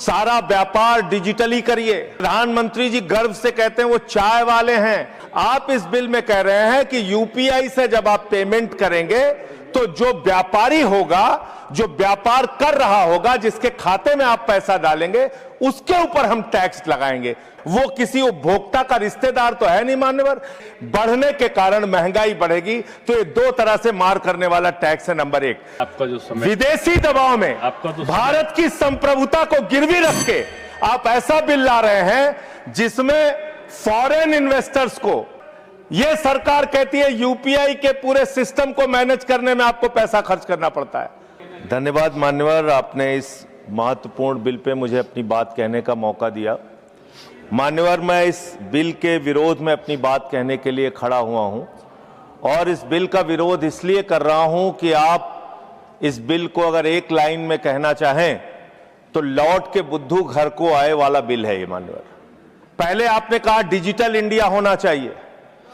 सारा व्यापार डिजिटली करिए। प्रधानमंत्री जी गर्व से कहते हैं वो चाय वाले हैं। आप इस बिल में कह रहे हैं कि यूपीआई से जब आप पेमेंट करेंगे तो जो व्यापारी होगा, जो व्यापार कर रहा होगा, जिसके खाते में आप पैसा डालेंगे, उसके ऊपर हम टैक्स लगाएंगे। वो किसी उपभोक्ता का रिश्तेदार तो है नहीं मान्यवर। बढ़ने के कारण महंगाई बढ़ेगी, तो ये दो तरह से मार करने वाला टैक्स है। नंबर एक, आपका जो समय विदेशी दबाव में भारत की संप्रभुता को गिरवी रख के आप ऐसा बिल ला रहे हैं जिसमें फॉरेन इन्वेस्टर्स को, यह सरकार कहती है यूपीआई के पूरे सिस्टम को मैनेज करने में आपको पैसा खर्च करना पड़ता है। धन्यवाद मान्यवर, आपने इस महत्वपूर्ण बिल पे मुझे अपनी बात कहने का मौका दिया। मान्यवर, मैं इस बिल के विरोध में अपनी बात कहने के लिए खड़ा हुआ हूं और इस बिल का विरोध इसलिए कर रहा हूं कि आप इस बिल को अगर एक लाइन में कहना चाहें तो लौट के बुद्धू घर को आए वाला बिल है ये। मान्यवर, पहले आपने कहा डिजिटल इंडिया होना चाहिए,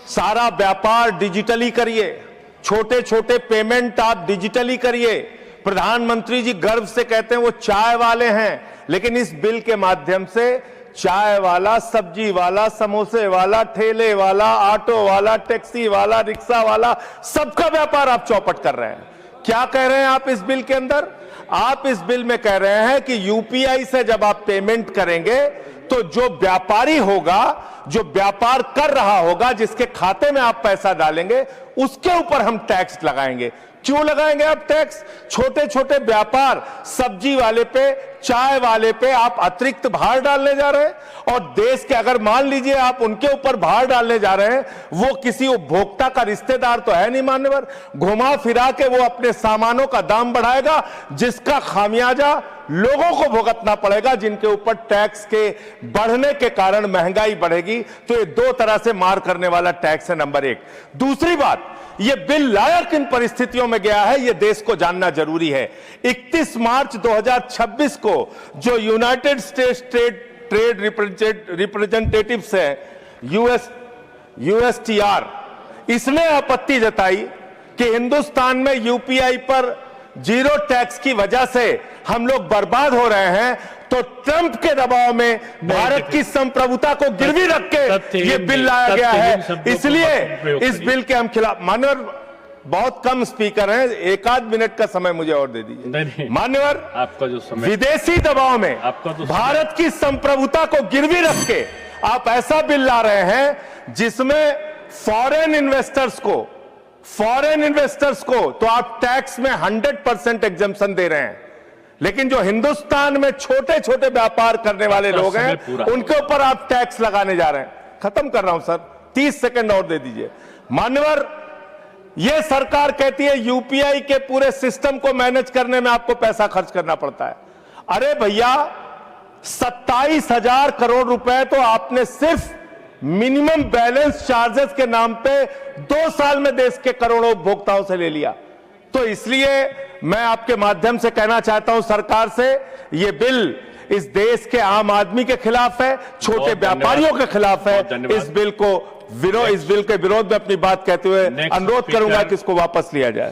सारा व्यापार डिजिटली करिए, छोटे छोटे पेमेंट आप डिजिटली करिए। प्रधानमंत्री जी गर्व से कहते हैं वो चाय वाले हैं, लेकिन इस बिल के माध्यम से चाय वाला, सब्जी वाला, समोसे वाला, ठेले वाला, ऑटो वाला, टैक्सी वाला, रिक्शा वाला, सबका व्यापार आप चौपट कर रहे हैं। क्या कह रहे हैं आप इस बिल के अंदर? आप इस बिल में कह रहे हैं कि यूपीआई से जब आप पेमेंट करेंगे तो जो व्यापारी होगा, जो व्यापार कर रहा होगा, जिसके खाते में आप पैसा डालेंगे, उसके ऊपर हम टैक्स लगाएंगे। क्यों लगाएंगे आप टैक्स? छोटे छोटे व्यापार, सब्जी वाले पे, चाय वाले पे आप अतिरिक्त भार डालने जा रहे हैं। और देश के, अगर मान लीजिए आप उनके ऊपर भार डालने जा रहे हैं, वो किसी उपभोक्ता का रिश्तेदार तो है नहीं मान्यवर। घुमा फिरा के वो अपने सामानों का दाम बढ़ाएगा, जिसका खामियाजा लोगों को भुगतना पड़ेगा, जिनके ऊपर टैक्स के बढ़ने के कारण महंगाई बढ़ेगी। तो ये दो तरह से मार करने वाला टैक्स है। नंबर एक। दूसरी बात, ये बिल लाया किन परिस्थितियों में गया है, ये देश को जानना जरूरी है। 31 मार्च 2026 को जो यूनाइटेड स्टेट्स ट्रेड रिप्रेजेंटेटिव्स है, यूएसटीआर, इसने आपत्ति जताई कि हिंदुस्तान में यूपीआई पर जीरो टैक्स की वजह से हम लोग बर्बाद हो रहे हैं। तो ट्रंप के दबाव में भारत की संप्रभुता को गिरवी रख के ये बिल लाया गया है। इसलिए इस बिल के हम खिलाफ। मान्यवर, बहुत कम स्पीकर हैं, एक आध मिनट का समय मुझे और दे दीजिए। मान्यवर, आपका जो समय विदेशी दबाव में भारत की संप्रभुता को गिरवी रख के आप ऐसा बिल ला रहे हैं जिसमें फॉरेन इन्वेस्टर्स को तो आप टैक्स में 100% एग्जम्पशन दे रहे हैं, लेकिन जो हिंदुस्तान में छोटे छोटे व्यापार करने वाले लोग हैं, उनके ऊपर आप टैक्स लगाने जा रहे हैं। खत्म कर रहा हूं सर, 30 सेकंड और दे दीजिए। मान्यवर, यह सरकार कहती है यूपीआई के पूरे सिस्टम को मैनेज करने में आपको पैसा खर्च करना पड़ता है। अरे भैया, 27,000 करोड़ रुपए तो आपने सिर्फ मिनिमम बैलेंस चार्जेस के नाम पे 2 साल में देश के करोड़ों उपभोक्ताओं से ले लिया। तो इसलिए मैं आपके माध्यम से कहना चाहता हूं सरकार से, ये बिल इस देश के आम आदमी के खिलाफ है, छोटे व्यापारियों के खिलाफ है। इस बिल के विरोध में अपनी बात कहते हुए अनुरोध करूंगा कि इसको वापस लिया जाए।